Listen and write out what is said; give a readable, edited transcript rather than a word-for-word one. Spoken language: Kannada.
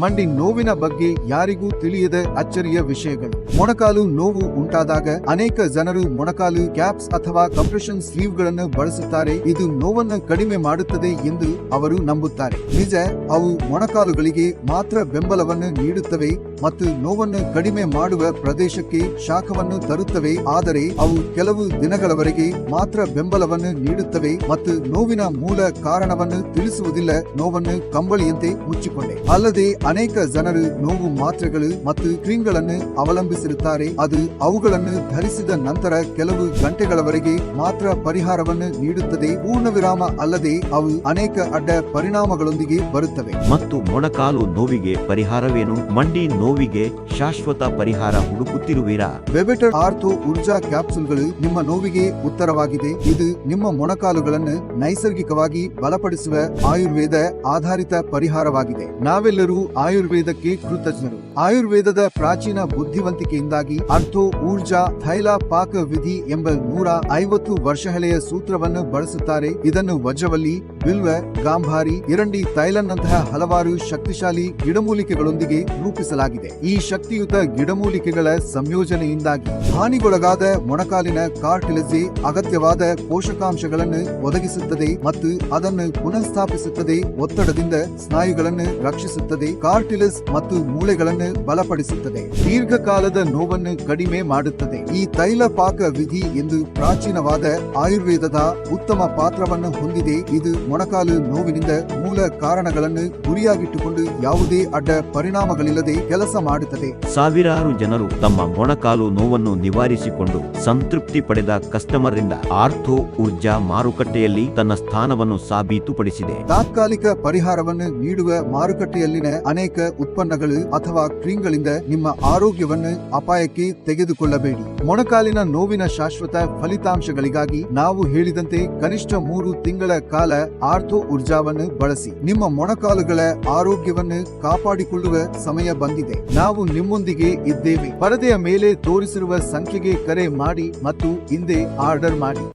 ಮಂಡಿ ನೋವಿನ ಬಗ್ಗೆ ಯಾರಿಗೂ ತಿಳಿಯದ ಅಚ್ಚರಿಯ ವಿಷಯಗಳು. ಮೊಣಕಾಲು ನೋವು ಉಂಟಾದಾಗ ಅನೇಕ ಜನರು ಮೊಣಕಾಲು ಕ್ಯಾಪ್ಸ್ ಅಥವಾ ಕಂಪ್ರೆಷನ್ ಸ್ಲೀವ್ ಗಳನ್ನು ಬಳಸುತ್ತಾರೆ. ಇದು ನೋವನ್ನು ಕಡಿಮೆ ಮಾಡುತ್ತದೆ ಎಂದು ಅವರು ನಂಬುತ್ತಾರೆ. ನಿಜ, ಅವು ಮೊಣಕಾಲುಗಳಿಗೆ ಮಾತ್ರ ಬೆಂಬಲವನ್ನು ನೀಡುತ್ತವೆ ಮತ್ತು ನೋವನ್ನು ಕಡಿಮೆ ಮಾಡುವ ಪ್ರದೇಶಕ್ಕೆ ಶಾಖವನ್ನು ತರುತ್ತವೆ. ಆದರೆ ಅವು ಕೆಲವು ದಿನಗಳವರೆಗೆ ಮಾತ್ರ ಬೆಂಬಲವನ್ನು ನೀಡುತ್ತವೆ ಮತ್ತು ನೋವಿನ ಮೂಲ ಕಾರಣವನ್ನು ತಿಳಿಸುವುದಿಲ್ಲ. ನೋವನ್ನು ಕಂಬಳಿಯಂತೆ ಮುಚ್ಚಿಕೊಂಡೆ. ಅಲ್ಲದೆ ಅನೇಕ ಜನರು ನೋವು ಮಾತ್ರೆಗಳು ಮತ್ತು ಕ್ರೀಮ್ಗಳನ್ನು ಅವಲಂಬಿಸಿರುತ್ತಾರೆ. ಅದು ಅವುಗಳನ್ನು ಧರಿಸಿದ ನಂತರ ಕೆಲವು ಗಂಟೆಗಳವರೆಗೆ ಮಾತ್ರ ಪರಿಹಾರವನ್ನು ನೀಡುತ್ತದೆ. ಪೂರ್ಣ ವಿರಾಮ ಅಲ್ಲದೆ ಅವು ಅನೇಕ ಅಡ್ಡ ಪರಿಣಾಮಗಳೊಂದಿಗೆ ಬರುತ್ತವೆ. ಮತ್ತು ಮೊಣಕಾಲು ನೋವಿಗೆ ಪರಿಹಾರವೇನು? ಮಂಡಿ ನೋವಿಗೆ ಶಾಶ್ವತ ಪರಿಹಾರ ಹುಡುಕುತ್ತಿರುವಿರಾ? ವೆಬೆಟರ್ ಆರ್ಥೋ ಊರ್ಜಾ ಕ್ಯಾಪ್ಸುಲ್ಗಳು ನಿಮ್ಮ ನೋವಿಗೆ ಉತ್ತರವಾಗಿದೆ. ಇದು ನಿಮ್ಮ ಮೊಣಕಾಲುಗಳನ್ನು ನೈಸರ್ಗಿಕವಾಗಿ ಬಲಪಡಿಸುವ ಆಯುರ್ವೇದ ಆಧಾರಿತ ಪರಿಹಾರವಾಗಿದೆ. ನಾವೆಲ್ಲರೂ ಆಯುರ್ವೇದಕ್ಕೆ ಕೃತಜ್ಞರು. ಆಯುರ್ವೇದದ ಪ್ರಾಚೀನ ಬುದ್ಧಿವಂತಿಕೆಯಿಂದಾಗಿ ಆರ್ಥೋ ಊರ್ಜಾ ಥೈಲ ಪಾಕ ವಿಧಿ ಎಂಬ 150 ವರ್ಷ ಹಳೆಯ ಸೂತ್ರವನ್ನು ಬಳಸುತ್ತಾರೆ. ಇದನ್ನು ವಜ್ರವಲ್ಲಿ, ಬಿಲ್ವ, ಗಾಂಭಾರಿ, ಇರಂಡಿ ಥೈಲನ್ನಂತಹ ಹಲವಾರು ಶಕ್ತಿಶಾಲಿ ಗಿಡಮೂಲಿಕೆಗಳೊಂದಿಗೆ ರೂಪಿಸಲಾಗಿದೆ. ಈ ಶಕ್ತಿಯುತ ಗಿಡಮೂಲಿಕೆಗಳ ಸಂಯೋಜನೆಯಿಂದಾಗಿ ಹಾನಿಗೊಳಗಾದ ಮೊಣಕಾಲಿನ ಕಾರ್ಟಿಲೇಜ್ಗೆ ಅಗತ್ಯವಾದ ಪೋಷಕಾಂಶಗಳನ್ನು ಒದಗಿಸುತ್ತದೆ ಮತ್ತು ಅದನ್ನು ಪುನಃಸ್ಥಾಪಿಸುತ್ತದೆ. ಒತ್ತಡದಿಂದ ಸ್ನಾಯುಗಳನ್ನು ರಕ್ಷಿಸುತ್ತದೆ. ಕಾರ್ಟಿಲೇಜ್ ಮತ್ತು ಮೂಳೆಗಳನ್ನು ಬಲಪಡಿಸುತ್ತದೆ. ದೀರ್ಘಕಾಲದ ನೋವನ್ನು ಕಡಿಮೆ ಮಾಡುತ್ತದೆ. ಈ ತೈಲ ಪಾಕ ವಿಧಿ ಎಂದು ಪ್ರಾಚೀನವಾದ ಆಯುರ್ವೇದದ ಉತ್ತಮ ಪಾತ್ರವನ್ನು ಹೊಂದಿದೆ. ಇದು ಮೊಣಕಾಲು ನೋವಿನಿಂದ ಮೂಲ ಕಾರಣಗಳನ್ನು ಗುರಿಯಾಗಿಟ್ಟುಕೊಂಡು ಯಾವುದೇ ಅಡ್ಡ ಪರಿಣಾಮಗಳಿಲ್ಲದೆ ಕೆಲಸ ಮಾಡುತ್ತದೆ. ಸಾವಿರಾರು ಜನರು ತಮ್ಮ ಮೊಣಕಾಲು ನೋವನ್ನು ನಿವಾರಿಸಿಕೊಂಡು ಸಂತೃಪ್ತಿ ಪಡೆದ ಕಸ್ಟಮರ್ ರಿಂದ ಆರ್ಥೋ ಊರ್ಜಾ ಮಾರುಕಟ್ಟೆಯಲ್ಲಿ ತನ್ನ ಸ್ಥಾನವನ್ನು ಸಾಬೀತುಪಡಿಸಿದೆ. ತಾತ್ಕಾಲಿಕ ಪರಿಹಾರವನ್ನು ನೀಡುವ ಮಾರುಕಟ್ಟೆಯಲ್ಲಿನ ಅನೇಕ ಉತ್ಪನ್ನಗಳು ಅಥವಾ ಕ್ರೀಮ್ಗಳಿಂದ ನಿಮ್ಮ ಆರೋಗ್ಯವನ್ನು ಅಪಾಯಕ್ಕೆ ತೆಗೆದುಕೊಳ್ಳಬೇಡಿ. ಮೊಣಕಾಲಿನ ನೋವಿನ ಶಾಶ್ವತ ಫಲಿತಾಂಶಗಳಿಗಾಗಿ ನಾವು ಹೇಳಿದಂತೆ ಕನಿಷ್ಠ 3 ತಿಂಗಳ ಕಾಲ ಆರ್ಥೋ ಊರ್ಜಾವನ್ನು ಬಳಸಿ. ನಿಮ್ಮ ಮೊಣಕಾಲುಗಳ ಆರೋಗ್ಯವನ್ನು ಕಾಪಾಡಿಕೊಳ್ಳುವ ಸಮಯ ಬಂದಿದೆ. ನಾವು ನಿಮ್ಮೊಂದಿಗೆ ಇದ್ದೇವೆ. ಪರದೆಯ ಮೇಲೆ ತೋರಿಸಿರುವ ಸಂಖ್ಯೆಗೆ ಕರೆ ಮಾಡಿ ಮತ್ತು ಹಿಂದೆ ಆರ್ಡರ್ ಮಾಡಿ.